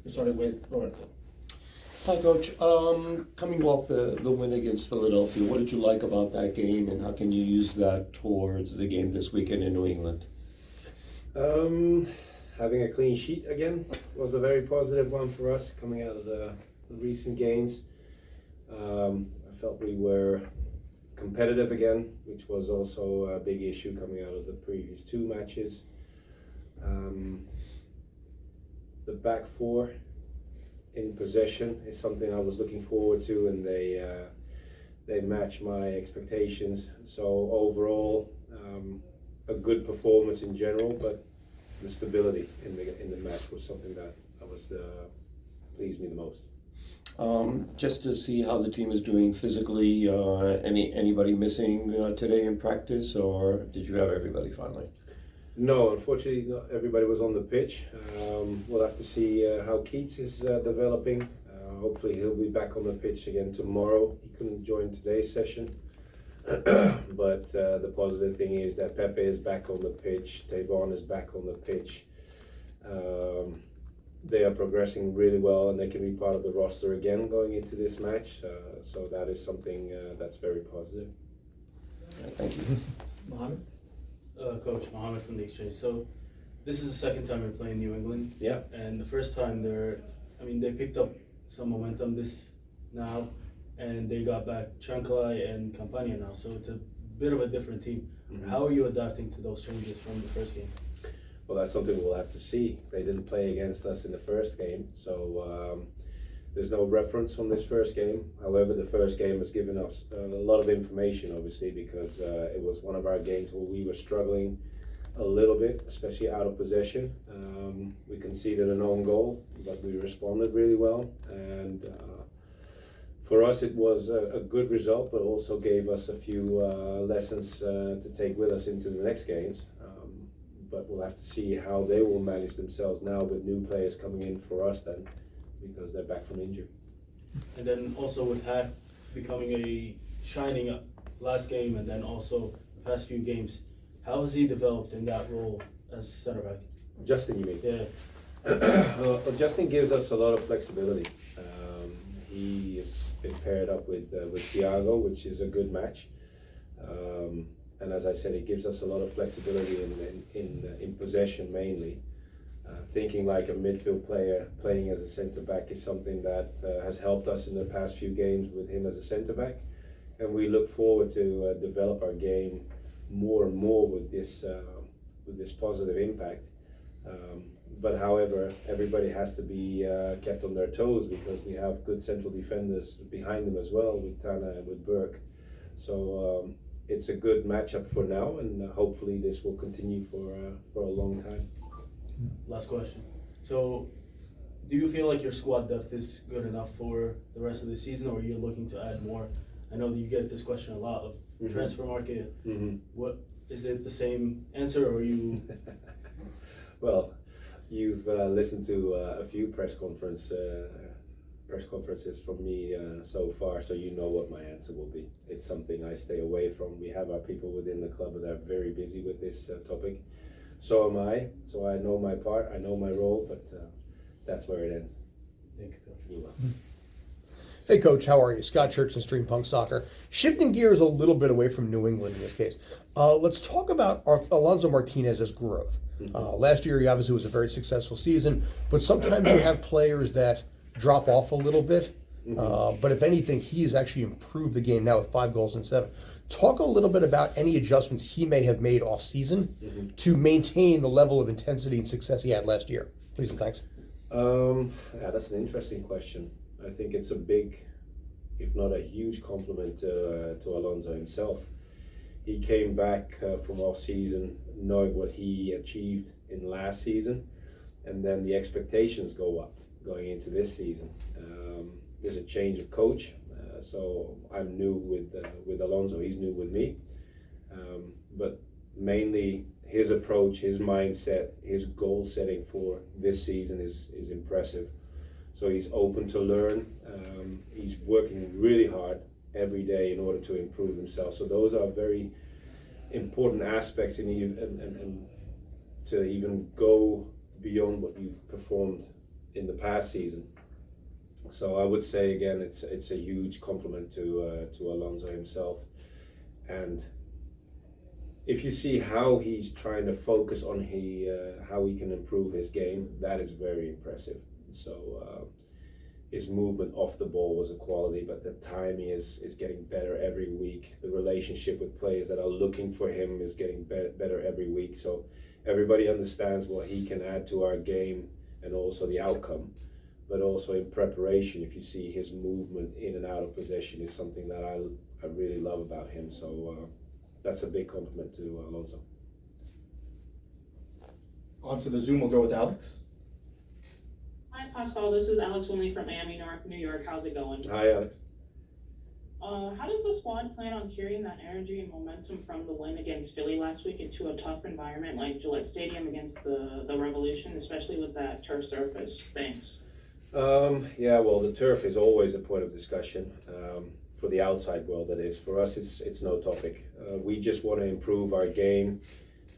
starting with Roberto. Hi, Coach. Coming off the win against Philadelphia, what did you like about that game, and how can you use that towards the game this weekend in New England? Having a clean sheet again was a very positive one for us coming out of the recent games. I felt we were competitive again, which was also a big issue coming out of the previous two matches. The back four in possession is something I was looking forward to, and they match my expectations. So overall, a good performance in general, but the stability in the match was something that pleased me the most. Just to see how the team is doing physically, anybody missing today in practice, or did you have everybody finally? No, unfortunately, not everybody was on the pitch. We'll have to see how Keats is developing. Hopefully, he'll be back on the pitch again tomorrow. He couldn't join today's session. But the positive thing is that Pepe is back on the pitch. Tavon is back on the pitch. They are progressing really well, and they can be part of the roster again going into this match. So that is something that's very positive. Thank you. Mohammed? Coach Mohammed from the Exchange. So this is the second time you're playing New England. Yeah. And the first time they picked up some momentum now, and they got back Chanclay and Campania now. So it's a bit of a different team. Mm-hmm. How are you adapting to those changes from the first game? Well, that's something we'll have to see. They didn't play against us in the first game, so there's no reference from this first game. However, the first game has given us a lot of information, obviously, because it was one of our games where we were struggling a little bit, especially out of possession. We conceded an own goal, but we responded really well. And for us, it was a good result, but also gave us a few lessons to take with us into the next games. But we'll have to see how they will manage themselves now with new players coming in for us then, because they're back from injury. And then also with Hack becoming a shining last game, and then also the past few games, how has he developed in that role as center back? Justin, you mean? Yeah. Well, Justin gives us a lot of flexibility. He has been paired up with Thiago, which is a good match. And as I said, it gives us a lot of flexibility in possession mainly. Thinking like a midfield player playing as a centre back is something that has helped us in the past few games with him as a centre back, and we look forward to develop our game more and more with this positive impact. But however, everybody has to be kept on their toes, because we have good central defenders behind them as well, with Tana and with Burke. So it's a good matchup for now, and hopefully this will continue for a long time. Last question. So, do you feel like your squad depth is good enough for the rest of the season, or you're looking to add more? I know that you get this question a lot of transfer market. Mm-hmm. What is it? The same answer, or are you? Well, you've listened to a few press conferences from me so far, so you know what my answer will be. It's something I stay away from. We have our people within the club that are very busy with this topic. So am I. So I know my part, I know my role, but that's where it ends. Thank you, Coach. You're welcome. Hey, Coach, how are you? Scott Church and Stream Punk Soccer. Shifting gears a little bit away from New England in this case. Let's talk about Alonso Martinez's growth. Last year, he obviously was a very successful season, but sometimes you have players that drop off a little bit. But if anything, he's actually improved the game now with 5 goals and 7. Talk a little bit about any adjustments he may have made off season to maintain the level of intensity and success he had last year. Please and thanks. Yeah, that's an interesting question. I think it's a big, if not a huge compliment to Alonso himself. He came back from off season knowing what he achieved in last season, and then the expectations go up going into this season. There's a change of coach, so I'm new with Alonso. He's new with me, but mainly his approach, his mindset, his goal setting for this season is impressive. So he's open to learn. He's working really hard every day in order to improve himself. So those are very important aspects and to even go beyond what you've performed in the past season. So I would say again, it's a huge compliment to Alonso himself. And if you see how he's trying to focus on how he can improve his game, that is very impressive. So his movement off the ball was a quality, but the timing is getting better every week. The relationship with players that are looking for him is getting better every week. So everybody understands what he can add to our game and also the outcome. But also in preparation, if you see his movement in and out of possession is something that I really love about him. So that's a big compliment to Alonso. On to the Zoom, we'll go with Alex. Hi, Pascal. This is Alex Winley from Miami, New York. How's it going? Hi, Alex. How does the squad plan on carrying that energy and momentum from the win against Philly last week into a tough environment like Gillette Stadium against the Revolution, especially with that turf surface? Thanks. Yeah, well, the turf is always a point of discussion for the outside world. That is, for us, it's no topic. We just want to improve our game.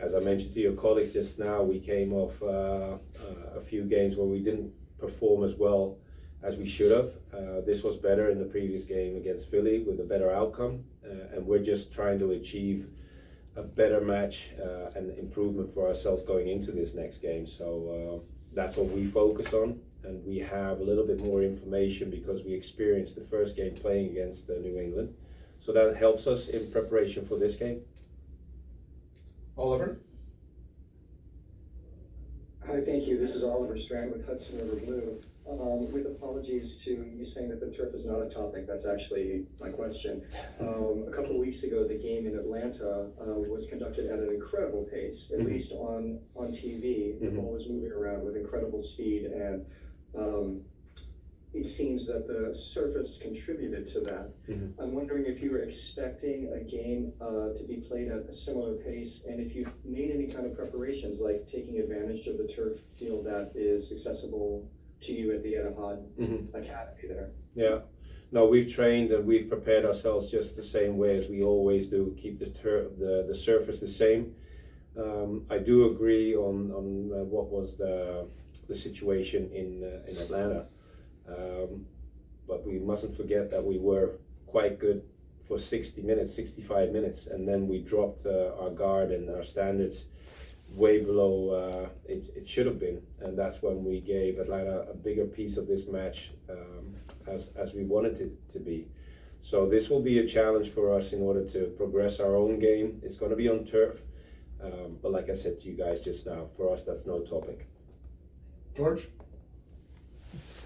As I mentioned to your colleagues just now, we came off a few games where we didn't perform as well as we should have. This was better in the previous game against Philly with a better outcome, and we're just trying to achieve a better match and improvement for ourselves going into this next game. So that's what we focus on, and we have a little bit more information because we experienced the first game playing against New England. So that helps us in preparation for this game. Oliver. Hi, thank you. This is Oliver Strand with Hudson River Blue. With apologies to you saying that the turf is not a topic, that's actually my question. A couple of weeks ago, the game in Atlanta was conducted at an incredible pace, at least on TV. The ball was moving around with incredible speed, and it seems that the surface contributed to that. I'm wondering if you were expecting a game to be played at a similar pace, and if you've made any kind of preparations, like taking advantage of the turf field that is accessible to you at the Etihad Academy there. Yeah, no, we've trained and we've prepared ourselves just the same way as we always do. Keep the surface the same. I do agree on what was the situation in Atlanta. But we mustn't forget that we were quite good for 60 minutes, 65 minutes, and then we dropped our guard and our standards way below it should have been, and that's when we gave Atlanta a bigger piece of this match as we wanted it to be. So this will be a challenge for us in order to progress our own game. It's going to be on turf, but like I said to you guys just now, for us that's no topic. George.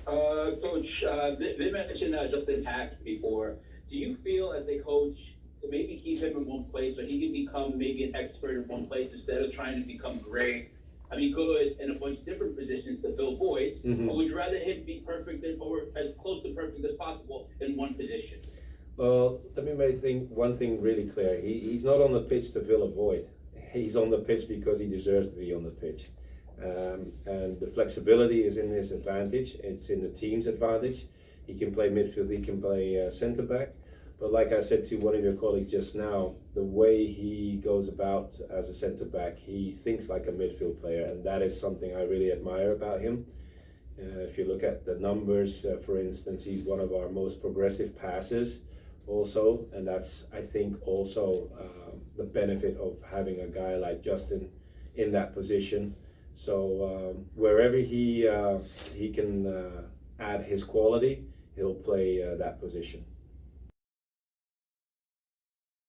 Coach, they mentioned Justin Hack before. Do you feel as a coach to maybe keep him in one place so he can become maybe an expert in one place instead of trying to become good in a bunch of different positions to fill voids? Or would you rather him be perfect or as close to perfect as possible in one position? Well, let me make one thing really clear. He's not on the pitch to fill a void. He's on the pitch because he deserves to be on the pitch. And the flexibility is in his advantage. It's in the team's advantage. He can play midfield, he can play centre back. But like I said to one of your colleagues just now, the way he goes about as a centre back, he thinks like a midfield player, and that is something I really admire about him. If you look at the numbers, for instance, he's one of our most progressive passers also, and that's, I think, also the benefit of having a guy like Justin in that position. So wherever he can add his quality, he'll play that position.